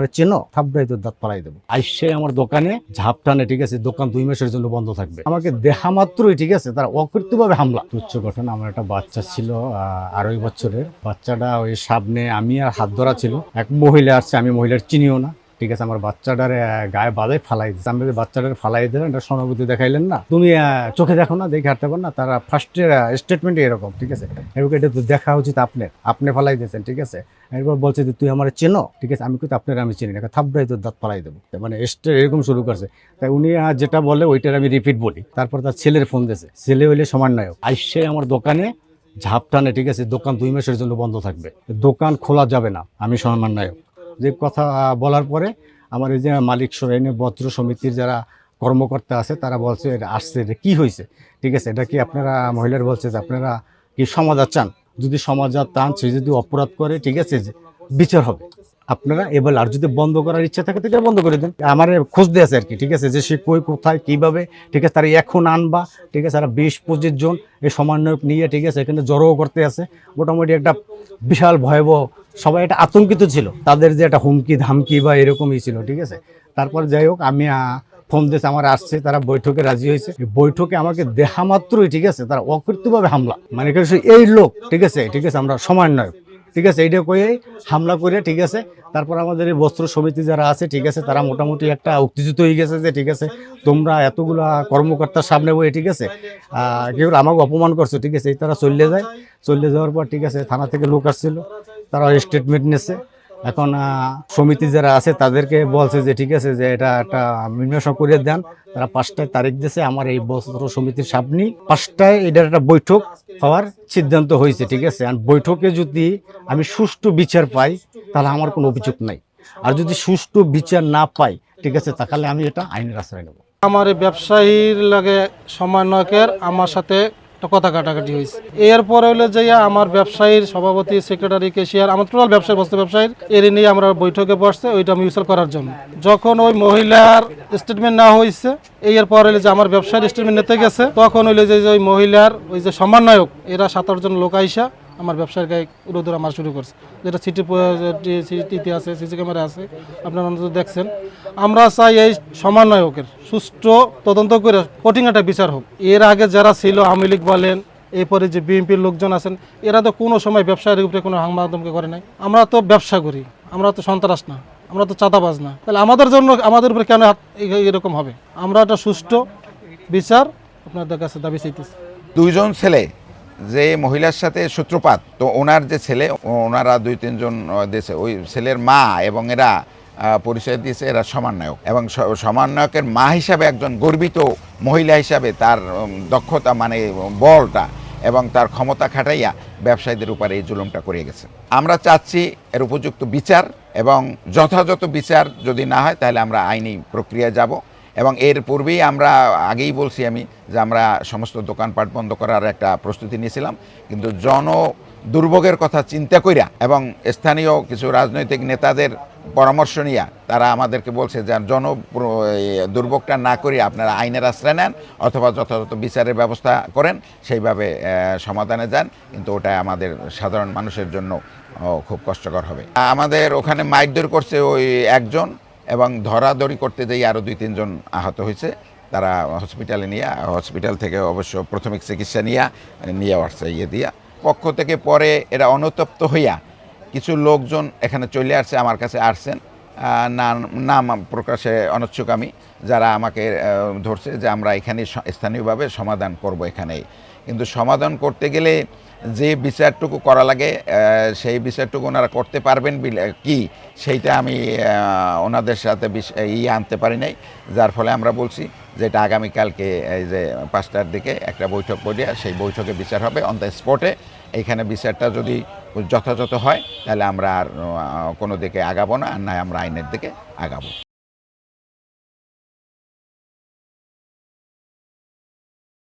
আমার চেনো, থাপড়াই তোর দাঁত পালাই দেবো। আইসে আমার দোকানে ঝাপ টানে, ঠিক আছে, দোকান 2 মাসের জন্য বন্ধ থাকবে। আমাকে দেখা মাত্রই, ঠিক আছে, তার অকৃত্যভাবে হামলা। তুচ্ছ ঘটনা, আমার একটা বাচ্চা ছিল 2.5 বছরের। বাচ্চাটা ওই সামনে আমি আর হাত ধরা ছিল, এক মহিলা আসছে, আমি মহিলার চিনিও না, ঠিক আছে, আমার বাচ্চাটার গায়ে বাজায় ফালাই দিচ্ছে। আমি বাচ্চাটার ফালাই দিলেন, এটা সহানুভূতি দেখাইলেন না, তুমি চোখে দেখো না, দেখে হাঁটতে পার না। তারা ফার্স্টের স্টেটমেন্ট এরকম, ঠিক আছে, এরকম এটা তো দেখা উচিত, আপনি ফালাই দিয়েছেন, ঠিক আছে। এরপর বলছে যে তুই আমার চেনো, ঠিক আছে, আমি কিন্তু আপনার আমি চিনি না, থাপড়াই তোর দাঁত ফালাই দেবো, মানে এরকম শুরু করছে। তাই উনি যেটা বলে ওইটার আমি রিপিট বলি। তারপর তার ছেলের ফোন দিয়েছে, ছেলে হইলে সমন্বয়ক, আইসে আমার দোকানে ঝাপ টানে, ঠিক আছে, দোকান 2 মাসের জন্য বন্ধ থাকবে, দোকান খোলা যাবে না, আমি সমন্বয়ক। যে কথা বলার পরে আমার এই যে মালিক এনে বজ্র সমিতির যারা কর্মকর্তা আছে তারা বলছে এটা আসছে, এটা কী হয়েছে, ঠিক আছে, এটা কি আপনারা মহিলার বলছে যে আপনারা কি সমাধান চান, যদি সমাধান চান, সে যদি অপরাধ করে, ঠিক আছে, বিচার হবে, আপনারা এবার। আর যদি বন্ধ করার ইচ্ছা থাকে তো এটা বন্ধ করে দেন। আমার খোঁজ দিয়ে আছে আর কি, ঠিক আছে, যে সে কই কোথায় কীভাবে, ঠিক আছে, তারা এখন আনবা, ঠিক আছে, তারা 20-25 জন এই সমন্বয়ক নিয়ে, ঠিক আছে, এখানে জড়ো করতে আছে। মোটামুটি একটা বিশাল ভয়াবহ, সবাই একটা আতঙ্কিত ছিল, তাদের যে একটা হুমকি ধামকি বা এরকমই ছিল, ঠিক আছে। তারপর যাই হোক, আমি ফোন দিয়েছে, আমার আসছে, তারা বৈঠকে রাজি হয়েছে। বৈঠকে আমাকে দেখা মাত্রই, ঠিক আছে, তারা অকৃত্যভাবে হামলা, মানে এই লোক, ঠিক আছে, আমরা সমন্বয়ক, ঠিক আছে, এইটা কয়ে হামলা করে, ঠিক আছে। তারপর আমাদের এই বস্ত্র সমিতি যারা আছে, ঠিক আছে, তারা মোটামুটি একটা উত্তেজিত হয়ে গেছে যে ঠিক আছে, তোমরা এতগুলা কর্মকর্তার সামনে বই, ঠিক আছে, কেউ আমাকে অপমান করছো, ঠিক আছে। এই তারা চলে যাওয়ার পর, ঠিক আছে, থানা থেকে লোক আসছিল, তারা স্টেটমেন্ট নিয়েছে। এখন সমিতি যারা আছে তাদেরকে বলছে যে ঠিক আছে, যে এটা একটা মীমাংসা করে দেন। তারা 5টায় তারিখ দিয়েছে, আমার এই বস্ত্র সমিতির সামনে 5টায় এটার একটা বৈঠক হওয়ার সিদ্ধান্ত হয়েছে, ঠিক আছে। আর বৈঠকে যদি আমি সুষ্ঠু বিচার পাই তাহলে আমার কোনো অভিযোগ নাই, আর যদি সুষ্ঠু বিচার না পাই, ঠিক আছে, তাহলে আমি এটা আইনের আশ্রয় নেব। আমার এই ব্যবসায়ীর লাগে সমন্বয়কের আমার সাথে একটা কথা কাটাকাটি হয়েছে। এরপরে হলো যে আমার ব্যবসায়ীর সভাপতি, সেক্রেটারি, ক্যাশিয়ার, আমার টোটাল ব্যবসায়ী, বস্ত্র ব্যবসায়ীর এর নিয়ে আমরা বৈঠকে বসছে ওইটা মিউচুয়াল করার জন্য। যখন ওই মহিলার স্টেটমেন্ট নেওয়া হয়েছে, এরপর হইলে যে আমার ব্যবসায়ীর স্টেটমেন্ট নিতে গেছে, তখন হইলে যে ওই মহিলার ওই যে সমন্বয়ক, এরা 7-8 জন লোক আইসা আমার ব্যবসার গায়ে উড়োদৌড় আমার শুরু করছে, যেটা সিটিতে আছে, সিসি ক্যামেরা আছে, আপনারা অন্তত দেখছেন। আমরা চাই এই সমন্বয়কের সুষ্ঠু তদন্ত করে কঠিন একটা বিচার হোক। এর আগে যারা ছিল, আওয়ামী লীগ বলেন, এরপরে যে বিএনপির লোকজন আছেন, এরা তো কোনো সময় ব্যবসায়ীর উপরে কোনো হামলা-মাতমকে করে নাই। আমরা তো ব্যবসা করি, আমরা তো সন্ত্রাস না, আমরা তো চাঁদাবাজ না, তাহলে আমাদের জন্য আমাদের উপরে কেন এরকম হবে? আমরা একটা সুষ্ঠু বিচার আপনাদের কাছে দাবি চাইতেছি। 2 জন ছেলে যে মহিলার সাথে সূত্রপাত, তো ওনার যে ছেলে, ওনারা 2-3 জন দেশে, ওই ছেলের মা এবং এরা পরিচয় দিয়েছে এরা সমন্বয়ক, এবং সমন্বয়কের মা হিসাবে একজন গর্বিত মহিলা হিসাবে তার দক্ষতা, মানে বলটা এবং তার ক্ষমতা খাটাইয়া ব্যবসায়ীদের উপরে এই জুলুমটা করে গেছে। আমরা চাচ্ছি এর উপযুক্ত বিচার, এবং যথাযথ বিচার যদি না হয় তাহলে আমরা আইনি প্রক্রিয়ায় যাব। এবং এর পূর্বেই আমরা আগেই বলছি আমি যে আমরা সমস্ত দোকানপাট বন্ধ করার একটা প্রস্তুতি নিয়েছিলাম, কিন্তু দুর্ভোগের কথা চিন্তা কইরা এবং স্থানীয় কিছু রাজনৈতিক নেতাদের পরামর্শ নিয়ে তারা আমাদেরকে বলছে যে দুর্ভোগটা না করে আপনারা আইনের আশ্রয় নেন অথবা যথাযথ বিচারের ব্যবস্থা করেন, সেইভাবে সমাধানে যান, কিন্তু ওটা আমাদের সাধারণ মানুষের জন্য খুব কষ্টকর হবে। আমাদের ওখানে মারধর করছে ওই একজন, এবং ধরাধরি করতে যেয়ে আরও 2-3 জন আহত হয়েছে। তারা হসপিটাল থেকে অবশ্য প্রাথমিক চিকিৎসা নিয়ে আসছে দিয়া পক্ষ থেকে। পরে এরা অনুতপ্ত হইয়া কিছু লোকজন এখানে চলে আসছে, আমার কাছে আসছেন, নাম প্রকাশে অনিচ্ছুক আমি, যারা আমাকে ধরছে যে আমরা এখানে স্থানীয়ভাবে সমাধান করব এখানেই। কিন্তু সমাধান করতে গেলে যে বিচারটুকু করা লাগে সেই বিচারটুকু ওনারা করতে পারবেন কি, সেইটা আমি ওনাদের সাথে আনতে পারি নাই, যার ফলে আমরা বলছি যে এটা আগামীকালকে এই যে 5টার দিকে একটা বৈঠক করিয়া সেই বৈঠকে বিচার হবে অন দ্য স্পটে। এইখানে বিচারটা যদি যথাযথ হয় তাহলে আমরা আর কোনো দিকে আগাবো না, আর নয় আমরা আইনের দিকে আগাবো।